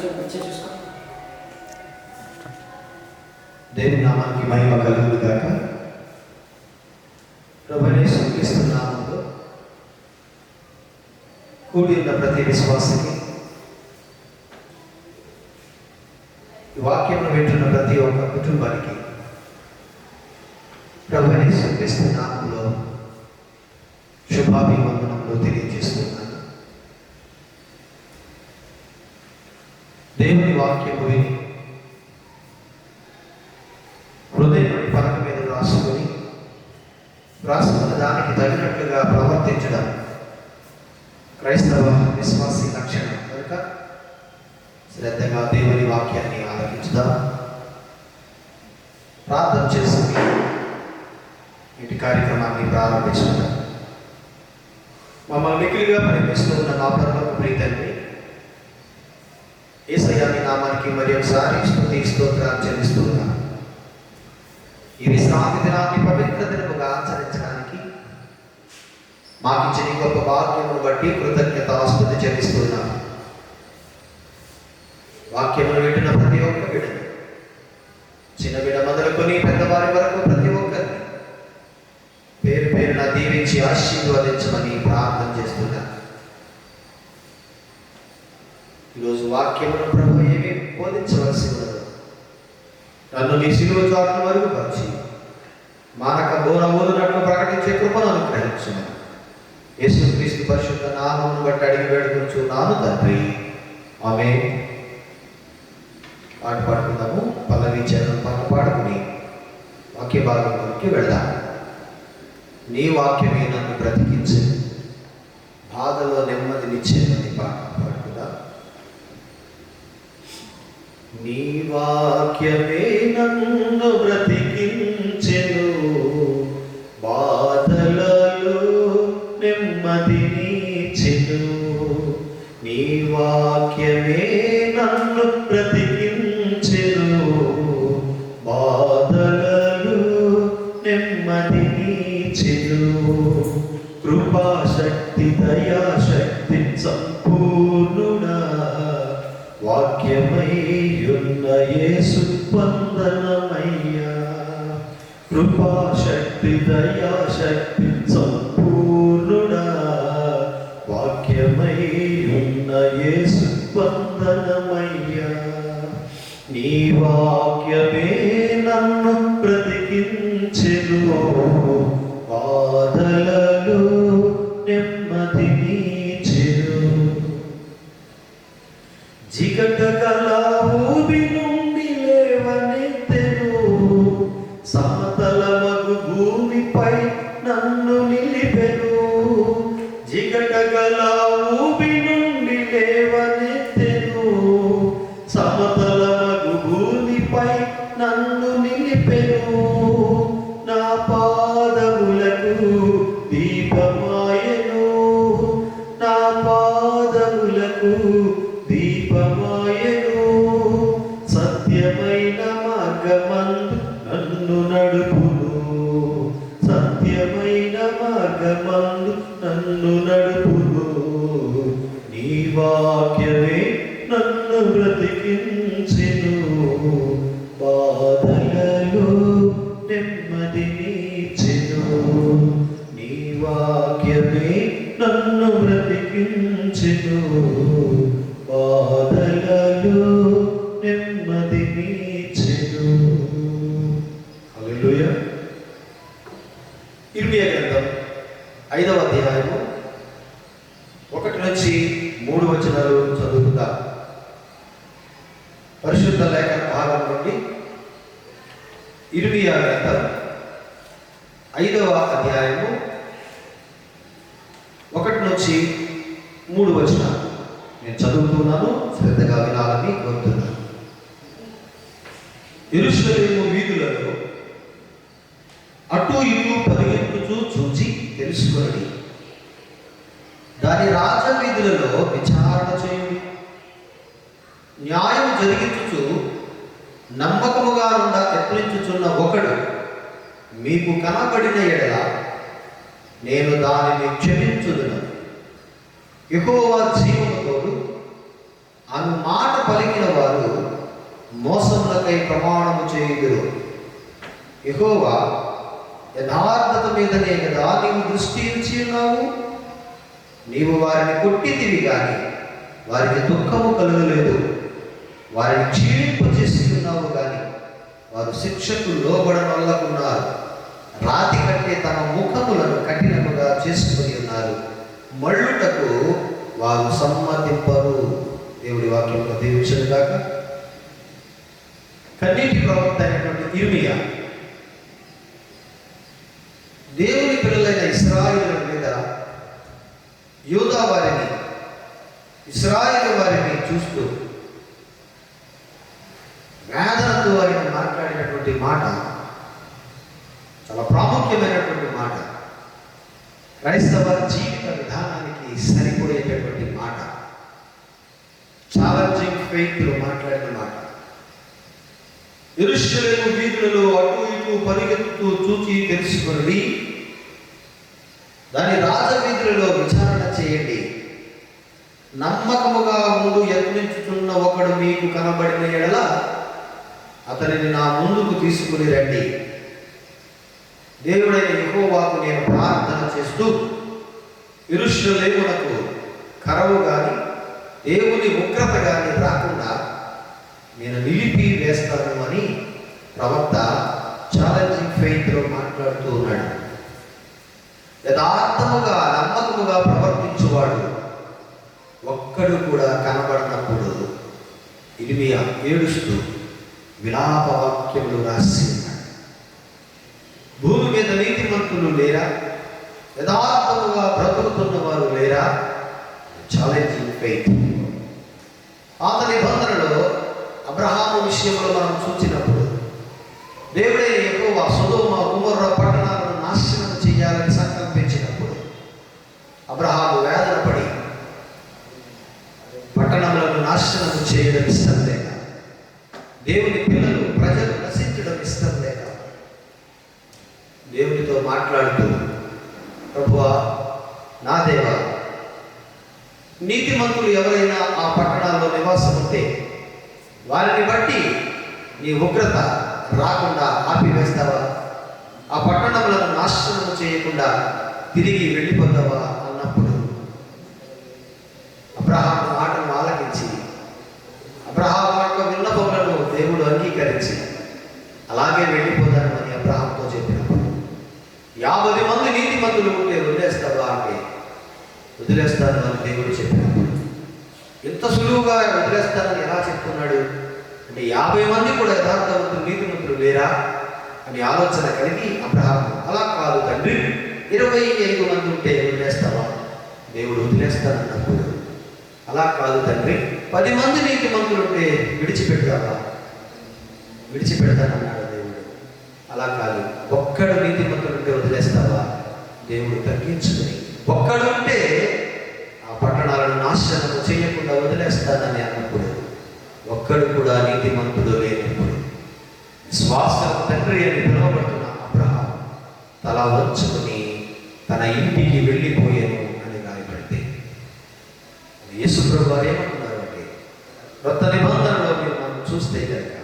చూసుకో. దేవుని నామానికి మహిమ కలుగును గాక. ప్రభువైన యేసుక్రీస్తు నామములో కూడి ఉన్న ప్రతి విశ్వాసికి, ఈ వాక్యమును వింటున్న ప్రతి ఒక్క కుటుంబానికి ప్రభువైన యేసుక్రీస్తు నామములో శుభాభివందనములు తెలియజేస్తున్నాను. దేవుని వాక్యము విని హృదయంలోని పలక మీద రాసుకున్న దానికి తగినట్లుగా ప్రవర్తించడం క్రైస్తవ విశ్వాసీ లక్షణం కనుక శ్రద్ధగా దేవుని వాక్యాన్ని ఆలకించుదాం. ప్రార్థన చేసుకుని ఇంటి కార్యక్రమాన్ని ప్రారంభించుదాం. మమ్మల్ని మిగిలిగా ప్రేమిస్తున్న మా పరలోక ప్రీతండి, యేసయ్య నీ నామానికి మరి ఒకసారి స్తుతి స్తోత్రాలు చెల్లిస్తున్నాం. ఈ విశ్రాంతి దినాన్ని పవిత్ర దినముగా ఆచరించడానికి మాకిచ్చిన గొప్ప భాగ్యమును బట్టి కృతజ్ఞతాస్తుతి చెల్లిస్తున్నాం. వాక్యమును వింటున్న ప్రతి ఒక్క బిడ్డను, చిన్న బిడ్డ మొదలుకొని పెద్దవారి వరకు ప్రతి ఒక్కరిని పేరు పేరున దీవించి ఆశీర్వదించమని ప్రార్థన చేస్తున్నాం. ఈరోజు వాక్యమును ప్రభు ఏమి బోధించవలసి ఉన్నదో నన్ను నీ శిలువ చాటును మరుగుపరిచి మానక బోనబోదునట్లు ప్రకటించే కృపను అనుగ్రహించుమని యేసుక్రీస్తు పరిశుద్ధ నామమును బట్టి అడిగి వేడుకొంచున్నాను తండ్రి, ఆమేన్. పాట పాడుకుందాము. పల్లవి చరణం పాట పాడుకుని వాక్య భాగంలోకి వెళదాం. నీ వాక్యమే నన్ను బ్రతికించే, బాధలో నెమ్మదినిచ్చేదని పాట పాడుకుందాం. నీ వాక్యమే నన్ను బ్రతికించెను, బాధలలో నెమ్మదినిచ్చెను. నీ వాక్యమే నన్ను బ్రతికించెను, బాధలలో నెమ్మదినిచ్చెను. కృపాశక్తి దయాశక్తి సంపూర్ణుడా, వాక్యమయ్యున్న యేసు వందనమయ్యా. కృపాశక్తి దయాశక్తి సంపూర్ణుడా, వాక్యమయ్యున్న యేసు వందనమయ్యా. నీ వాక్యమే నన్ను బ్రతికించెను, బాధలలో నెమ్మదినిచ్చెను. జిగటగల ఊబి నుండి లేవనెత్తెను, సమతలమగు భూమిపై నన్ను నిలిపెను. జిగటగల ఊబి నుండి లేవనెత్తెను, సమతలమగు భూమిపై నన్ను నిలిపెను. నా పాదములకు దీపమాయెను, నా పాదములకు దీపమాయెను. సత్యమైన మార్గమందు నన్ను నడుపును, సత్యమైన మార్గమందు నన్ను నడుపును. నీ వాక్యమే నన్ను బ్రతికించెను, బాధలలో నెమ్మదినిచ్చెను. నీ వాక్యమే నన్ను బ్రతికించెను, బాధలలో నెమ్మదినిచ్చెను. హల్లెలూయా. ఇర్మియా గ్రంథం 5వ అధ్యాయము 1 నుంచి 3 వచనాలు చదువుకుందాం. పరిశుద్ధ లేఖన భాగం నుండి ఇర్మియా గ్రంథం 5వ అధ్యాయము 1 నుంచి 3 వచనాలు నేను చదువుతున్నాను, శ్రద్ధగా వినాలని కోరుతున్నాను. యెరూషలేము వీధులలో అటు ఇటు పరిగెత్తుచూ చూచి తెలుసుకొని దాని రాజవీధులలో విచారణ చేయుడి. న్యాయం జరిగించుచు నమ్మకముగా నుండా ఎత్రించుచున్న ఒకడు మీకు కనబడిన ఎడల నేను దానిని క్షమించుదును. యెహోవా జీవము తోడు ఆమె మాట పలికిన వారు మోసములకై ప్రమాణము చేయుదురు. యెహోవా యథార్థత మీదనే కదా నీవు దృష్టి ఉంచి ఉన్నావు. నీవు వారిని కొట్టితివి కానీ వారికి దుఃఖము కలుగలేదు. వారిని క్షీణింపు చేసి ఉన్నావు కానీ వారు శిక్షకు లోబడనొల్లకున్నారు. రాతి కంటే తమ ముఖములను కఠినముగా చేసుకుని ఉన్నారు. మళ్ళుటకు వారు సమ్మతింపరు. దేవుడి వాక్యంలో దీవించను గాక. కన్నీటి ప్రవక్త అయినటువంటి ఇర్మియా దేవుని పిల్లలైన ఇశ్రాయేలు మీద యూదా వారిని, ఇశ్రాయేలు వారిని చూస్తూ వేదనతో ఆయన మాట్లాడినటువంటి మాట చాలా ప్రాముఖ్యమైనటువంటి మాట. క్రైస్తవ జీవిత విధానానికి సరిపోయేటటువంటి మాట. ఛాలెంజింగ్ ఫెయిత్లో మాట్లాడిన మాట. యెరూషలేము వీధులలో అటు ఇటు పరిగెత్తుతూ చూచి తెలుసుకొని దాని రాజవీధులలో విచారణ చేయండి. నమ్మకముగా ముందు యత్నించుతున్న ఒకడు మీకు కనబడిన ఎడల అతనిని నా ముందుకు తీసుకుని రండి. దేవుడైన యెహోవాకు నేను ప్రార్థన చేస్తూ యెరూషలేమునకు కరవు కానీ దేవుని ఉగ్రత కానీ రాకుండా నేను నిలిపి వేస్తాను అని ప్రవక్త ఛాలెంజింగ్ ఫెయిత్లో మాట్లాడుతూ ఉన్నాడు. యథార్థముగా నమ్మకముగా ప్రవర్తించువాడు ఒక్కడు కూడా కనబడినప్పుడు ఇర్మియా ఏడుస్తూ విలాప వాక్యములు రాసి ఉన్నాడు. భూమి మీద నీతిమంతులు లేరా? యథార్థముగా బ్రతుకుతున్న వారు లేరా? Challenging faith. పాత నిబంధనలో అబ్రహాము విషయంలో మనం చూసినప్పుడు దేవుడైన యెహోవా సొదొమ గొమొర్రా పట్టణాలను నాశనం చేయాలని సంకల్పించినప్పుడు అబ్రహాము వేదన పడి పట్టణములను నాశనం చేయడం ఇష్టం లేక, దేవుని పిల్లలు ప్రజలు నశించడం ఇష్టం లేక దేవునితో మాట్లాడుతూ, ప్రభువా నా దేవా, నీతిమంతులు ఎవరైనా ఆ పట్టణాల్లో నివాసం ఉంటే వారిని బట్టి నీ ఉగ్రత రాకుండా ఆపివేస్తావా? ఆ పట్టణములను నాశనం చేయకుండా తిరిగి వెళ్ళిపోతావా అన్నప్పుడు అబ్రహాము మాటను ఆలకించి అబ్రహాము యొక్క విన్నపములను దేవుడు అంగీకరించి అలాగే వెళ్ళిపోతాను అని అబ్రహాముతో చెప్పినప్పుడు 50 మంది నీతిమంతులు ఉంటే వదిలేస్తావా అంటే వదిలేస్తాను అని దేవుడు చెప్పినప్పుడు ఇంత సులువుగా వదిలేస్తానని ఎలా చెప్తున్నాడు అంటే 50 మంది కూడా యథార్థవంతులు నీతిమంతులు లేరా అని ఆలోచన కలిగి అబ్రహాము అలా కాదు తండ్రి 25 మంది ఉంటే వదిలేస్తావా? దేవుడు వదిలేస్తానన్నప్పుడు అలా కాదు తండ్రి 10 మంది నీతిమంతులు ఉంటే విడిచిపెడతావా? విడిచిపెడతానన్నాడు దేవుడు. అలా కాదు, ఒక్కడు నీతిమంతులు ఉంటే వదిలేస్తావా? దేవుడు తగ్గించుకుని ఒక్కడు ఉంటే ఆ పట్టణాలను నాశనం చేయకుండా వదిలేస్తానని అన్నప్పుడు ఒక్కడు కూడా నీతిమంతుడు లేనప్పుడు విశ్వాసం తండ్రి అని పిలువబడుతున్న అబ్రహాము తల వంచుకుని తన ఇంటికి వెళ్ళిపోయాను అని రాయబడితే యేసుప్రభు వారు ఏమంటున్నారు అంటే కొత్త నిబంధనలో మీరు మనం చూస్తే కనుక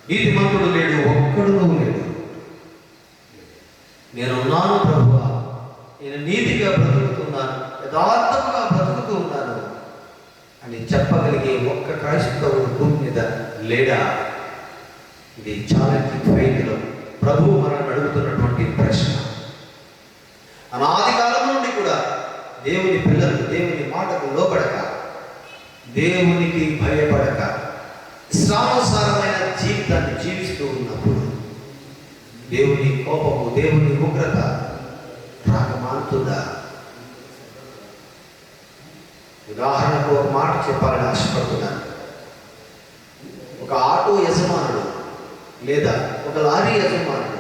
నీతిమంతుడు లేడు, ఒక్కడు లేడు. నేనున్నాను ప్రభువా, నేను నీతిగా బ్రతుకుతున్నాను, యథార్థముగా బ్రతుకుతూ ఉన్నాను అని చెప్పగలిగే ఒక్క క్రైస్తవుడు భూమి మీద లేడా? ఇది ఛాలెంజింగ్ ఫెయిత్లో ప్రభువు మనల్ని అడుగుతున్నటువంటి ప్రశ్న. అనాది కాలం నుండి కూడా దేవుని పిల్లలు దేవుని మాటకు లోబడక, దేవునికి భయపడక ఇష్టానుసారమైన జీవితాన్ని జీవిస్తూ ఉన్నప్పుడు దేవుని కోపము, దేవుని ఉగ్రత రాకమానుతుందా? ఉదాహరణకు ఒక మాట చెప్పాలని ఆశపడుతున్నాను. ఒక ఆటో యజమానుడు లేదా ఒక లారీ యజమానుడు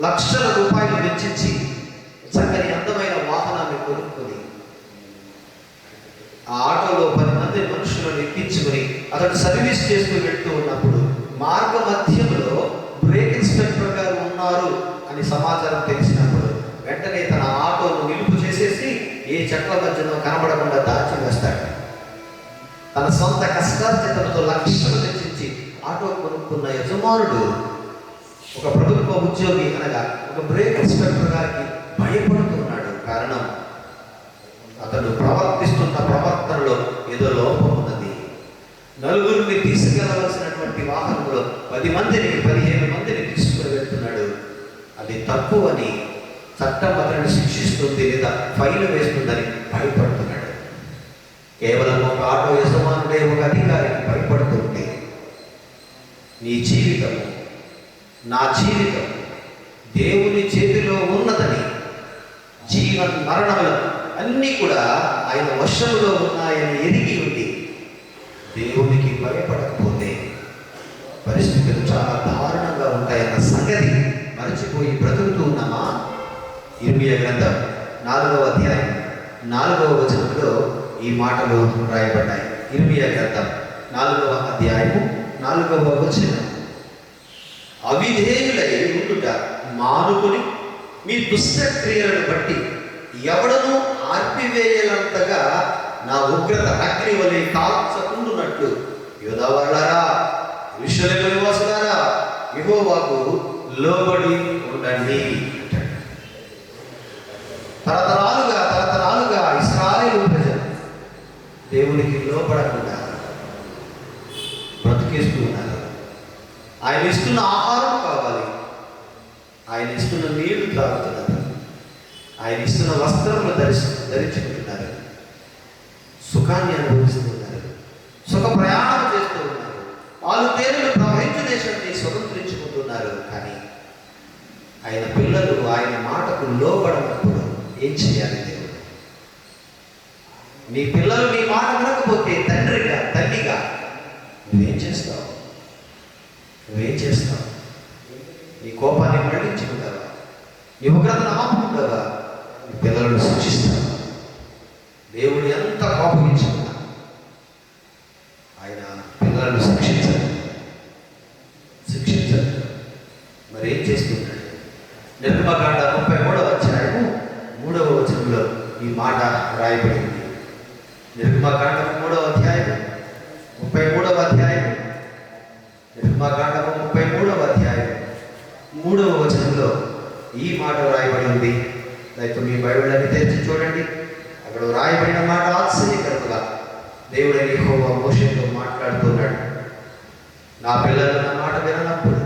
లక్షల రూపాయలు వెచ్చించి చక్కని అందమైన వాహనాన్ని కొనుక్కొని ఆ ఆటోలో 10 మంది మనుషులను ఎక్కించుకొని అతడు సర్వీస్ చేస్తూ వెళ్తూ ఉన్నప్పుడు మార్గ మధ్యంలో బ్రేక్ ఇన్స్పెక్టర్ గారు ఉన్నారు అని సమాచారం తెలిసినప్పుడు వెంటనే తన ఆటోను నిలుపు చేసేసి ఏ చెట్ల మధ్యలో కనబడకుండా దాచి వేస్తాడు. తన సొంత కష్టార్జితంతో లక్షలు వెచ్చించి ఆటో కొనుక్కున్న యజమానుడు ఒక ప్రభుత్వ ఉద్యోగి అనగా ఒక బ్రేక్ ఇన్స్పెక్టర్ గారికి భయపడుతున్నాడు. కారణం, అతడు ప్రవర్తిస్తున్న ప్రవర్తనలో ఏదో లోపం ఉన్నది. నలుగురిని తీసుకెళ్లవలసినటువంటి వాహనంలో 10 మందిని 15 మందిని తీసుకుని వెళ్తున్నాడు. అది తప్పు అని చట్టం అతన్ని శిక్షిస్తుంది లేదా ఫైన్ వేస్తుందని భయపడుతున్నాడు. కేవలం ఒక ఆటో యజమానుడే ఒక అధికారికి భయపడుతుంటే నీ జీవితము, నా జీవితం దేవుని చేతిలో ఉన్నదని, జీవన్ మరణములు అన్నీ కూడా ఆయన వశంలో ఉన్నాయని ఎరిగి ఉండి దేవునికి భయపడకపోతే పరిస్థితులు చాలా దారుణంగా ఉంటాయన్న సంగతి మరచిపోయి బ్రతుకుతూ ఉన్నామా? ఇర్మియా గ్రంథం 4వ అధ్యాయం 4వ వచనంలో ఈ మాటలు రాయబడ్డాయి. ఇర్మియా గ్రంథం 4వ అధ్యాయము 4వ వచనం, అవిధేయులై ఉండుట మానుకుని మీ దుష్టక్రియలను బట్టి ఎవడనూ ఆర్పివేయలంతగా నా ఉగ్రత అగ్ని వలె కాల్చకుండునట్లు యూదావారులారా, యెరూషలేము నివాసులారా, యెహోవాకు లోబడి ఉండండి. తరతరాలుగా ఇశ్రాయేలు ప్రజలు దేవునికి లోబడకుండా బ్రతికేస్తూ ఉన్నారు. ఆయన ఇస్తున్న ఆహారం కావాలి, ఆయన ఇస్తున్న నీళ్లు త్రాగుతున్నారు, ఆయన ఇస్తున్న వస్త్రములు ధరించుకుంటున్నారు, సుఖాన్ని అనుభవిస్తున్నారు, సుఖ ప్రయాణం చేస్తూ ఉన్నారు, వాళ్ళు తేనెలు ప్రవహించు దేశాన్ని స్వతంత్రించుకుంటున్నారు. కానీ ఆయన పిల్లలు ఆయన మాటకు లోబడనప్పుడు ఏం చేయాలి? దేవుడు, నీ పిల్లలు నీ మాట వినకపోతే తండ్రిగా తల్లిగా నువ్వేం చేస్తావు? నీ కోపాన్ని మళ్లించుకుంటావా? నీ ఉగ్రతను ఆపుకుంటావా? నీ పిల్లలను శిక్షిస్తావా? దేవుడు ఎంత కోపగించుకున్నా ఆయన పిల్లలను శిక్షించాలి. మరి ఏం చేస్తున్నాడు? నిర్గమకాండ 33వ అధ్యాయము 3వ వచనంలో ఈ మాట రాయబడింది. నిర్గమకాండ 3వ అధ్యాయం 33వ అధ్యాయం నిర్గమకాండము 33వ అధ్యాయం 3వ వచనంలో ఈ మాట రాయబడి ఉంది. అయితే మీ బైబిల్ని తెరిచి చూడండి. అక్కడ రాయబడిన మాట ఆశ్చర్యకరంగా దేవుడైన యెహోవా మోషేతో మాట్లాడుతున్నాడు. నా పిల్లలు నా మాట విననప్పుడు,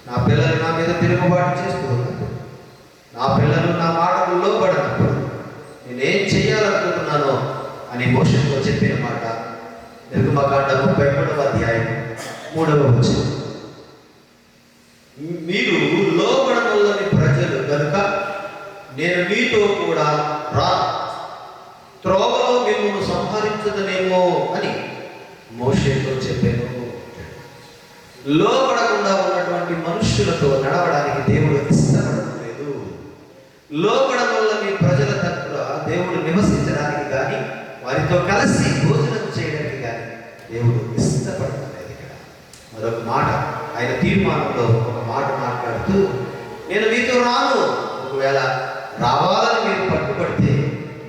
నా పిల్లలు నా మీద తిరుగుబాటు చేస్తూ ఉన్నప్పుడు, నా పిల్లలు నా మాటకు లోబడినప్పుడు నేనేం చేయాలనుకుంటున్నానో అని మోషేతో చెప్పిన మాట నిర్గమకాండ 33వ అధ్యాయం 3వ వచనం. మీరు లోబడనొల్లని ప్రజలు కనుక నేను మీతో కూడా త్రోవలో మిమ్మల్ని సంహరించదనేమో అని మోషేతో చెప్పాను. లోబడకుండా ఉన్నటువంటి మనుష్యులతో నడవడానికి దేవుడు ఇష్టపడడం లేదు. లోబడనొల్లని ప్రజల దగ్గర దేవుడు నివసించడానికి కానీ వారితో కలిసి భోజనం చేయడానికి కానీ దేవుడు ఇష్టపడడం లేదు. ఇక్కడ మరొక మాట ఆయన తీర్మానంలో ఒక మాట మాట్లాడుతూ, నేను మీతో రాను, ఒకవేళ రావాలని మీరు పట్టుబడితే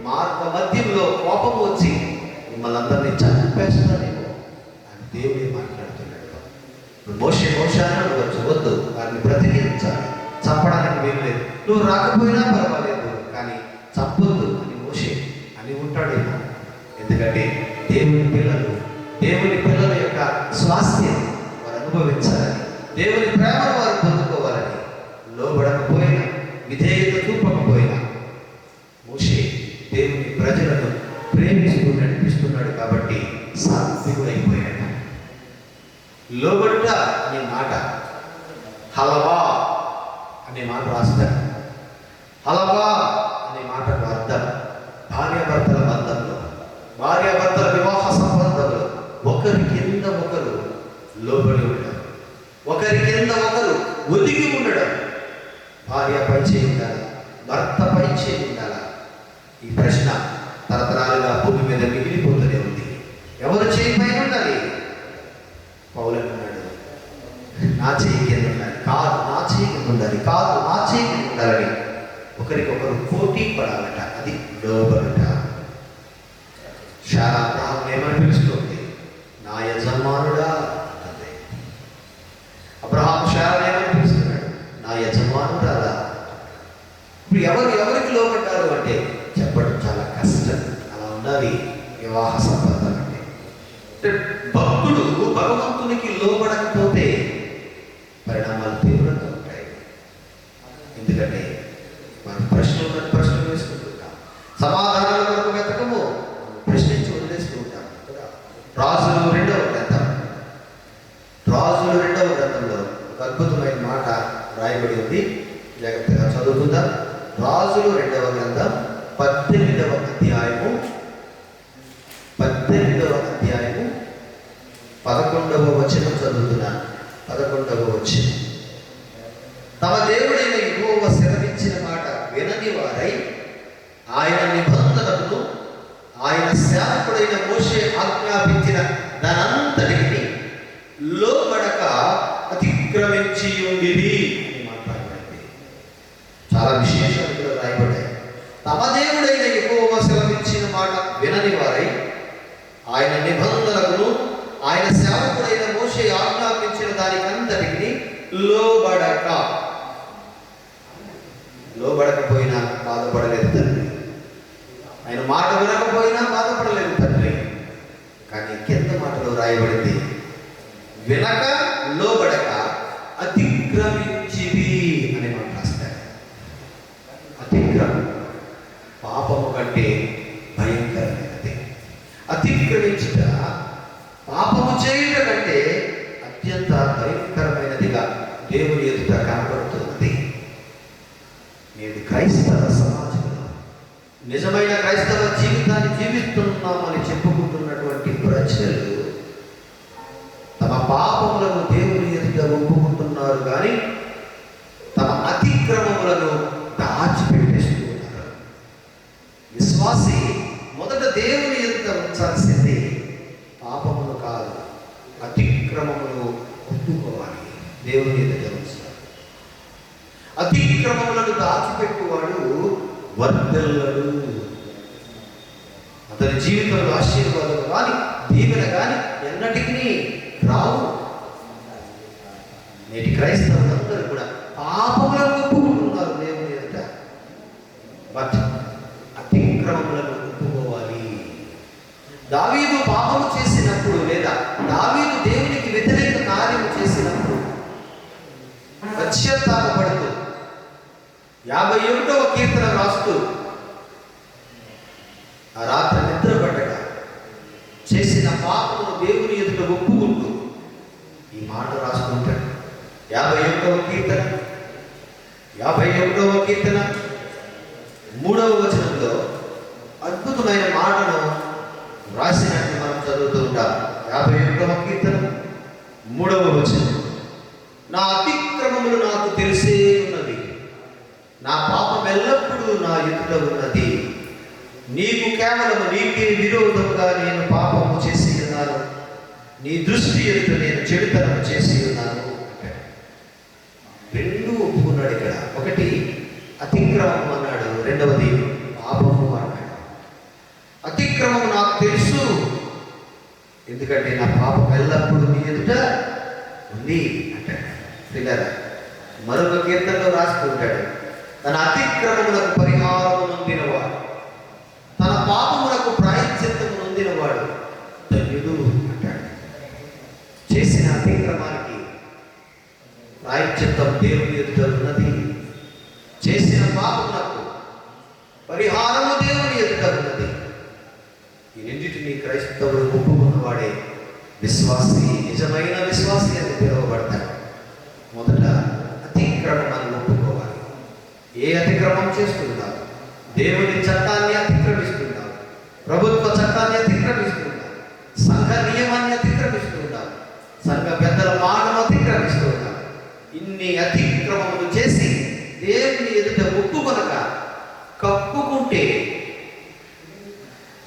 మార్గ మధ్యంలో కోపం వచ్చి మిమ్మల్ని అందరినీ చంపేస్తానేమో అని దేవుడే మాట్లాడుతున్నాడు. మోషాన్ని అడగచ్చు, వద్దు, వారిని బ్రతికించాలి, చంపడానికి వీలు లేదు, నువ్వు రాకపోయినా పర్వాలేదు కానీ చంపొద్దు అని మోషే అని ఉంటాడేమో. ఎందుకంటే దేవుని పిల్లల యొక్క స్వాస్థ్యం వారు అనుభవించాలని, దేవుని ప్రేమను వారు పొందుకోవాలని లోబడకపోయినా, విధేయత చూపకపోయినా మోషే దేవుని ప్రజలను ప్రేమిస్తూ నడిపిస్తున్నాడు కాబట్టి సాత్వికుడైపోయాడు. లోబడుట అనే మాట హలవా అనే మాట రాస్తాడు. హలవా అనే మాటకు అర్థం భార్యాభర్తల బంధంలో, భార్యాభర్తల వివాహ సంబంధంలో ఒకరి కింద ఒకరు లోబడి ఉండడం, ఒకరి కింద ఒకరు ఒదిగి ఉండడం. భార్య పై చేయి ఉండాలా, భర్త పై చేయి ఉండాలా? ఈ ప్రశ్న తరతరాలుగా భూమి మీద మిగిలిపోతూనే ఉంది. ఎవరు చేయి పైన ఉండాలి? పౌలు అన్నాడు, నా చేయి కింద ఉండాలి, కాదు నా చేయి కింద ఉండాలి, కాదు నా చేయి కింద ఉండాలని ఒకరికొకరు పోటీ పడాలట. అది లోబడుట. శారా అబ్రహాం ఏమని పిలుస్తుంది? వివాహ సంబంధం అంటే భక్తుడు భగవంతునికి లోబడకపోతే పరిణామాలు తీవ్రంగా ఉంటాయి. ఎందుకంటే మనం ప్రశ్నలు వేసుకుంటుంటాం, సమాధానాల కొరకు వెతకము, ప్రశ్నించి వదిలేస్తూ ఉంటాం కదా. రాజులు రెండవ గ్రంథంలో ఒక అద్భుతమైన మాట రాయబడి ఉంది. జాగ్రత్తగా చదువుకుందాం. రాజులు 2వ గ్రంథం 18వ అధ్యాయము 11వ వచనం చదువుతున్నాను. 11వ వచనం. తమ దేవుడైన యెహోవా సెలవిచ్చిన మాట వినని వారై ఆయన నిబంధనలను ఆయన సేవకుడైన మోషే ఆజ్ఞాపించిన దానంతటిని లోబడక అతిక్రమించి ఉండిరి అని మాట్లాడబడింది. చాలా విశేషాలు కూడా రాయబడ్డాయి. తమ దేవుడైన యెహోవా సెలవిచ్చిన మాట వినని వారై ఆయన నిబంధనలను ఆయన సేవకుడైన మోషే ఆజ్ఞాపించిన దానికంతటిని లోబడకపోయినా బాధపడలేదు తండ్రి. ఆయన మాట వినకపోయినా బాధపడలేదు తండ్రి. కానీ కింద మాటలో రాయబడింది, వినక లోబడక అతిక్రమించివి అని మాట రాస్తాడు. అతిక్రమం పాపము కంటే భయంకరమైనది. అతిక్రమించుట పాపము చేయుట కంటే అత్యంత భయంకరమైనదిగా దేవుని ఎదుట కనబడుతున్నది. నేటి క్రైస్తవ సమాజంలో నిజమైన క్రైస్తవ జీవితాన్ని జీవిస్తున్నామని చెప్పుకుంటున్నటువంటి ప్రజలు తమ పాపములను దేవుని ఎదుట ఒప్పుకుంటున్నారు, కానీ తమ అతిక్రమములను దాచిపెట్టేస్తూ ఉన్నారు. విశ్వాసి మొదట దేవుని ఎదుట ఉంచాల్సింది పాపములు కాదు, అతిక్రమములు ఒప్పుకోవాలి. దేవుని ఎదుట ఉంచాలి. అతిక్రమములను దాచిపెట్టువాడు వర్ధిల్లడు. అతని జీవితంలో ఆశీర్వాదం కానీ దీవెన కానీ ఎన్నటికీ రావు. నేటి క్రైస్తవులందరూ కూడా పాపములను ఒప్పుకుంటున్నారు దేవుని ఎదుట, బట్ అతిక్రమములను ఒప్పుకోవాలి. దావీదు పాపము చేసినప్పుడు లేదా దావీదు దేవునికి వ్యతిరేక కార్యము చేసినప్పుడు పశ్చాత్తాపపడుతూ 51వ కీర్తన రాస్తూ ఆ రాత్రి నిద్రపడ్డగా చేసిన పాపమును దేవుని ఎదుట ఒప్పుకుంటూ ఈ మాట రాసుకుంటాడు. 51వ కీర్తన 3వ వచనంలో అద్భుతమైన మాటను రాసినట్టు మనం చదువుతూ ఉంటాం. 51వ కీర్తన 3వ వచనం. నా అతిక్రమములు నాకు తెలిసే ఉన్నది, నా పాపం ఎల్లప్పుడూ నా ఎదుట ఉన్నది. నీకు కేవలము నీకే విరోధముగా నేను పాపము చేసి ఉన్నాను, నీ దృష్టి ఎదుట నేను చెడుతనము చేసి ఉన్నాను. రెండు ఒప్పుకున్నాడు ఇక్కడ. ఒకటి అతిక్రమం అన్నాడు, రెండవది పాపము అన్నాడు. అతిక్రమం నాకు తెలుసు, ఎందుకంటే నా పాపం ఎల్లప్పుడూ నీ ఎదుట ఉంది అంటాడు. పిల్లరా, మరొక కీర్తనలో రాసుకుంటాడు, తన అతిక్రమములకు పరిహారము నొందినవాడు, తన పాపములకు ప్రాయశ్చిత్తము నొందినవాడు ధన్యుడు అంటాడు. చేసిన అతిక్రమానికి ప్రాయశ్చిత్తం దేవుని ఎదుట ఉన్నది. చేసిన పాపములకు పరిహారము దేవుని ఎదుట ఉన్నది. ఈ రెండింటినీ క్రైస్తవుడు ఒప్పుకున్నవాడే విశ్వాసి, నిజమైన విశ్వాసి అని పిలువబడతాడు. మొదట అతిక్రమాన్ని ఒప్పుకోవాలి. ఏ అతిక్రమం చేస్తున్నావు? దేవుని చట్టాన్ని అతిక్రమిస్తున్నావు, ప్రభుత్వ చట్టాన్ని అతిక్రమిస్తున్నావు, సంఘ నియమాన్ని అతిక్రమిస్తున్నావు, సంఘ పెద్దల మాటను అతిక్రమిస్తున్నావు. ఇన్ని అతిక్రమములు చేసి దేవుని ఎదుట ఒప్పుకొనక కప్పుకుంటే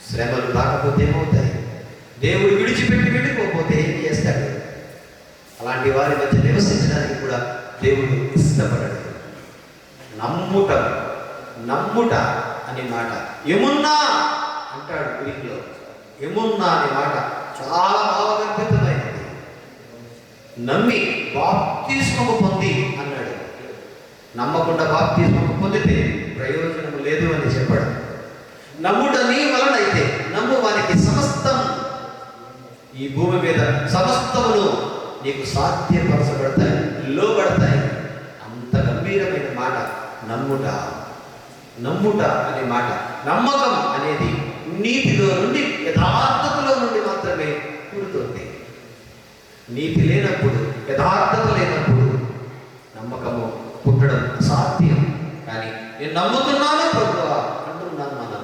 శ్రమలు రాకపోతే ఏమవుతాయి? దేవుడు విడిచిపెట్టి వెళ్ళిపోతే ఏం చేస్తాడు? అలాంటి వారి మధ్య నివసించడానికి కూడా దేవుడు ఇష్టపడడు. నమ్ముట అనే మాట ఎమున్నా అంటాడు గ్రీకులో. ఎమున్నా అనే మాట చాలా భావగర్భితమైనది. నమ్మి బాప్తిస్మము పొంది అన్నాడు. నమ్మకుండా బాప్తిస్మము పొందితే ప్రయోజనం లేదు అని చెప్పాడు. నమ్ముట నీ వలనైతే నమ్ము వానికి సమస్తం, ఈ భూమి మీద సమస్తమును నీకు సాధ్యపరచబడతాయి, లోబడతాయి. అంత గంభీరమైన మాట నమ్ముట. నమ్ముట అనే మాట, నమ్మకం అనేది నీతిలో నుండి, యథార్థతలో నుండి మాత్రమే పుడుతుంది. నీతి లేనప్పుడు, యథార్థత లేనప్పుడు నమ్మకము పుట్టడం అసాధ్యం. కానీ నేను నమ్ముతున్నాను ప్రభువా అంటున్నాను మనం,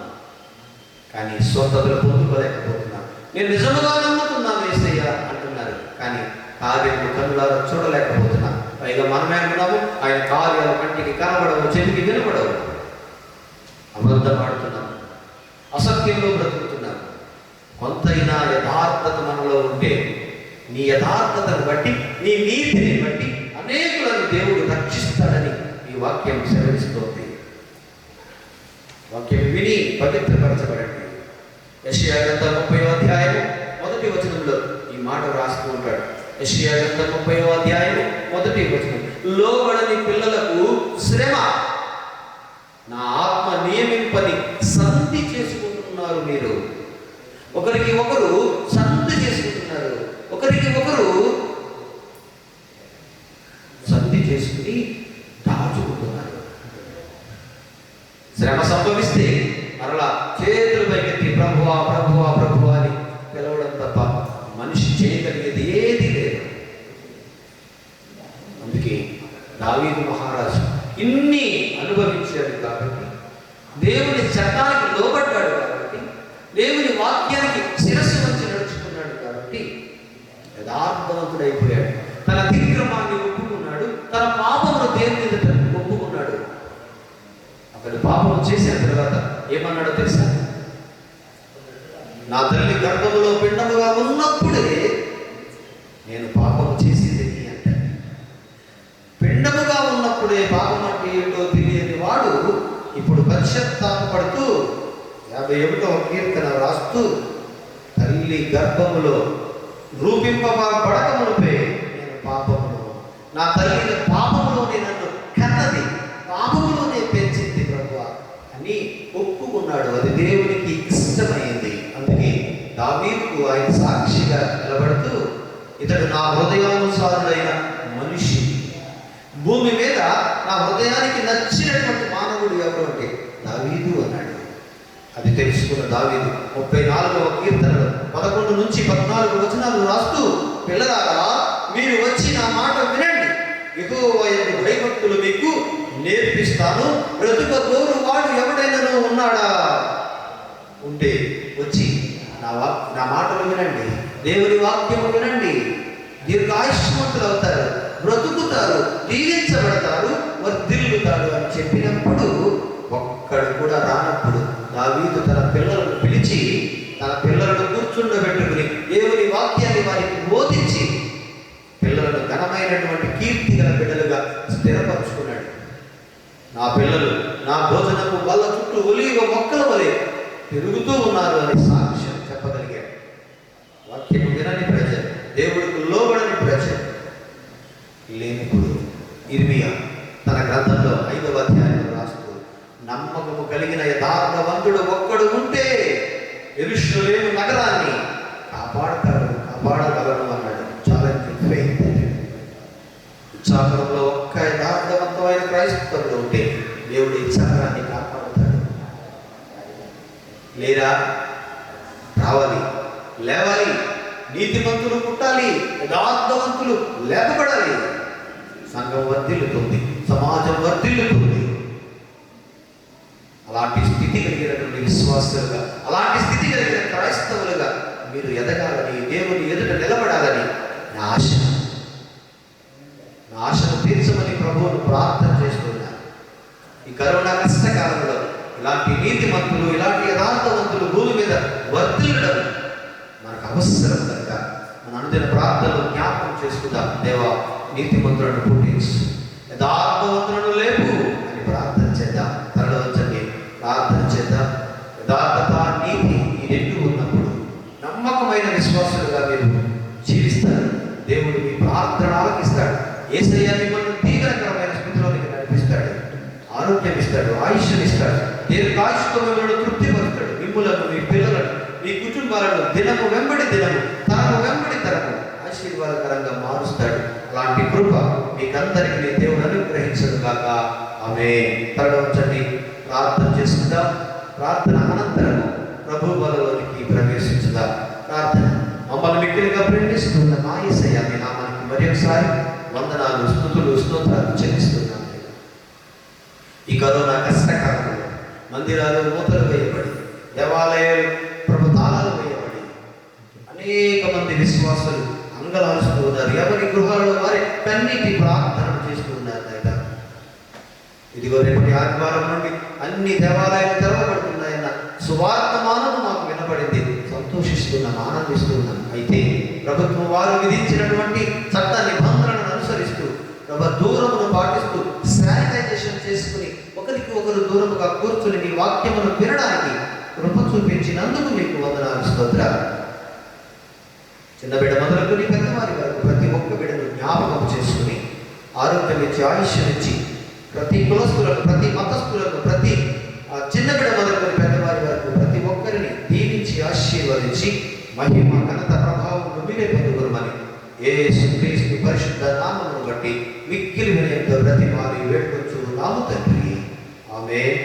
కానీ స్వతంత్రం పొందుకోలేకపోతున్నాను. నేను నిజముగా నమ్ముతున్నాను యేసయ్య అంటున్నారు, కానీ కార్యము కన్నులారా చూడలేకపోతున్నాను. పైగా మనమే అంటున్నాము ఆయన కార్యాలు కంటికి కనబడవు, చెవికి వినబడవు. అబద్ధం ఆడుతున్నాము, అసత్యంలో బ్రతుకుతున్నాము. కొంతైనా యథార్థత మనలో ఉంటే, నీ యథార్థతను బట్టి, నీ నీతిని బట్టి అనేకులను దేవుడు రక్షిస్తాడని ఈ వాక్యం సెలవిస్తోంది. వాక్యం విని పవిత్రపరచబడండి. యెషయా గ్రంథం 30వ అధ్యాయము 1వ వచనంలో ఈ మాట రాస్తూ ఉంటాడు. యెషయా గ్రంథం 30వ అధ్యాయము 1వ వచనం, లోబడని పిల్లలకు శ్రమ, నా ఆత్మ నియమింపని సంధి చేసుకుంటున్నారు. మీరు ఒకరికి ఒకరు సంధి చేసుకుంటున్నారు, ఒకరికి ఒకరు సంధి చేసుకుని దాచుకుంటున్నారు. శ్రమ సంభవిస్తే మరలా చేతులు పైకెత్తి ప్రభువా ప్రభువా ప్రభువా అని పిలవడం తప్ప మనిషి చేయగలిగేది ఏది లేదు. అందుకే దావీదు మహారాజు ఇన్ని అనుభవించాడు కాబట్టి, దేవుని చట్టానికి లోబడ్డాడు కాబట్టి, దేవుని వాక్యానికి శిరస్సు వంచి నడుచుకున్నాడు కాబట్టి యథార్థవంతుడైపోయాడు. తన అతిక్రమాన్ని ఒప్పుకున్నాడు, తన పాపమును దేవుని ఎదుట ఒప్పుకున్నాడు. అతడు పాపం చేసిన తర్వాత ఏమన్నాడో తెలుసా? నా తల్లి గర్భములో పిండముగా ఉన్నప్పుడే నేను పాపం చేసేది అంటే, పిండముగా ఉన్నప్పుడే పాపం అంటే ఏంటో తెలియని వాడు ఇప్పుడు పశ్చాత్తాపడుతూ 51వ కీర్తన రాస్తూ, తల్లి గర్భములో రూపింపబడకమునిపే నేను పాపమును, నా తల్లి పాపములోనే నన్ను కన్నది, పాపములోనే పెంచింది ప్రభువా అని ఒప్పుకున్నాడు. అది దేవునికి ఇష్టమైంది. అందుకే దావీదుకు ఆయన సాక్షిగా నిలబడుతూ, ఇతడు నా హృదయానుసారుడైన మనిషి, భూమి మీద నా హృదయానికి నచ్చినటువంటి మానవుడు ఎవరు అంటే దావీదు అన్నాడు. అది తెలుసుకున్న దావీదు 34వ కీర్తనలో 11 నుంచి 14 వచనాలు రాస్తూ, పిల్లలారా మీరు వచ్చి నా మాట వినండి, యెహోవా యందు భయభక్తులు మీకు నేర్పిస్తాను. బ్రతుకగోరు వాడు ఎవడైనా ఉన్నాడా? ఉంటే వచ్చి నా మాటలు వినండి, దేవుని వాక్యము వినండి, దీర్ఘాయుష్మంతులు అవుతారు, బ్రతుకుతారు, దీవించబడతారు, వర్ధిల్లుతారు అని చెప్పినప్పుడు ఒక్కడు కూడా రానప్పుడు దావీదు తన పిల్లలను పిలిచి, తన పిల్లలను కూర్చుండబెట్టుకుని దేవుని వాక్యాన్ని వారికి బోధించి పిల్లలను ఘనమైనటువంటి కీర్తి గల బిడ్డలుగా స్థిరపరుచుకున్నాడు. నా పిల్లలు నా భోజనపు బల్ల చుట్టూ ఒలీవ మొక్కల వలె పెరుగుతూ ఉన్నారు అని సాక్ష్యం చెప్పగలిగాడు. వాక్యము వినని ప్రజలు, దేవుడికి లోబడని ప్రజలు లేనిప్పుడు ఇర్మియా తన గ్రంథంలో 5వ అధ్యాయంలో రాస్తూ, నమ్మకము కలిగిన యథార్థవంతుడు ఒక్కడు ఉంటే యెరూషలేము నగరాన్ని కాపాడగలడు అన్నాడు. Challenging faith. ఇచ్చాపురంలో ఒక్క యథార్థవంతమైన క్రైస్తవుడు ఉంటే దేవుడు ఇచ్చాపురాన్ని కాపాడుతాడు. లేదా రావాలి, లేవాలి, నీతిమంతులు పుట్టాలి, యథార్థవంతులు లేపబడాలి, సంఘం వర్ధిల్లుతుంది, సమాజం వర్ధిల్లుతుంది. అలాంటి స్థితి కలిగినటువంటి విశ్వాసులుగా, అలాంటి స్థితి కలిగిన క్రైస్తవులుగా మీరు ఎదగాలని, దేవుని ఎదుట నిలబడాలని నా ఆశ. నా ఆశను తీర్చమని ప్రభువును ప్రార్థన చేస్తున్నాను. ఈ కరోనా కష్టకాలంలో ఇలాంటి నీతిమంతులు, ఇలాంటి యథార్థవంతులు భూమి మీద వర్ధిల్లడం మనకు అవసరం కనుక మన అనుదిన ప్రార్థనలు జ్ఞాపకం చేసుకుందాం. దేవా, నీతిమంతులను పుట్టించు, యథార్థవంతులను లేపు అని ప్రార్థన చేద్దాం. తరలి వచ్చండి, ప్రార్థన చేద్దాం. యథార్థత, నీతి ఈ రెండు ఉన్నప్పుడు నమ్మకమైన విశ్వాసులుగా మీరు జీవిస్తారు. దేవుడు మీ ప్రార్థన ఆలకిస్తాడు. యేసయ్య మిమ్మల్ని దీవెనకరమైన స్థితిలోనికి నడిపిస్తాడు, ఆరోగ్యం ఇస్తాడు, ఆయుష్యం ఇస్తాడు, దీర్ఘాయుష్తో మిమ్మల్ని తృప్తిపరుస్తాడు. మిమ్ములను, మీ పిల్లలను, కుటుంబాలను దినము వెంబడి దినము, తరము వెంబడి తరము ఆశీర్వాదకరంగా మారుస్తాడు. అలాంటి కృప మీకందరికీ దేవుడు అనుగ్రహించడు గాక. ఆమేన్. తరవంచండి, ప్రార్థన చేసుకుందాం. ప్రార్థన అనంతరం ప్రభు బలలోనికి ప్రవేశించుదాం. ప్రార్థన. మమ్మల్ని మిక్కిలిగా ప్రేమిస్తున్న మా యేసయ్య మీ నామానికి మరి ఒకసారి వందనాలు, స్తుతులు, స్తోత్రాలు చెల్లిస్తున్నాను. ఈ కరోనా కష్టకాలంలో మందిరాలు మూతలు వేయబడి, దేవాలయాలు ప్రభు తాళాలు వేయబడి, అనేక మంది విశ్వాసులు అంగలారుస్తూ ఉన్నారు. ఎవరి గృహాల్లో వారి కన్నీటి ప్రార్థన చేస్తూ ఉన్నారు. నాయన, ఇదిగో రేపటి ఆదివారం నుండి అన్ని దేవాలయాలు తెరవబడుతున్నాయన్న సువార్తమానము మాకు వినబడింది. సంతోషిస్తున్నాం, ఆనందిస్తున్నాం. అయితే ప్రభుత్వం వారు విధించినటువంటి చట్ట నిబంధనలను అనుసరిస్తూ దూరమును పాటిస్తూ శానిటైజేషన్ చేసుకుని ఒకరికి ఒకరు దూరముగా కూర్చుని మీ వాక్యమును వినడానికి కృప చూపించినందుకు మీకు వందనాలు, స్తోత్రాలు. చిన్న బిడ్డ మొదలుకొని పెద్దవారి వరకు ప్రతి ఒక్క బిడ్డను జ్ఞాపకం చేసుకుని ఆరోగ్యం ఇచ్చి, ఆయుష్యం ఇచ్చి, ప్రతి కులస్తులకు, ప్రతి మతస్థులకు, ప్రతి చిన్న బిడ్డ మొదలుకొని పెద్దవారి వరకు ప్రతి ఒక్కరిని దీవించి ఆశీర్వదించి మహిమ ఘనత ప్రభావం మీరే పొందుకురమని యేసుక్రీస్తు పరిశుద్ధ నామమును బట్టి మిక్కిలి వినయంతో బ్రతిమాలి వేడుకొంచున్నాము తండ్రి. ఆమేన్.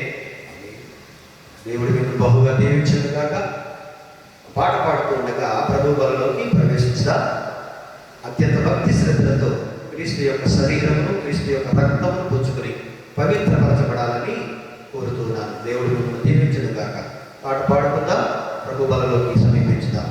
దేవుడు మీకు బహుగా దీవించను గాక. పాట పాడుతుండగా ప్రభు బలలోకి ప్రవేశించుదాం. అత్యంత భక్తి శ్రద్ధలతో క్రీస్తు యొక్క శరీరమును, క్రీస్తు యొక్క రక్తమును పుచ్చుకుని పవిత్రపరచబడాలని కోరుతున్నాను. దేవుడు మిమ్మల్ని దీవించను గాక. పాట పాడుకుందాం. ప్రభు బలలోకి సమీపించుదాం.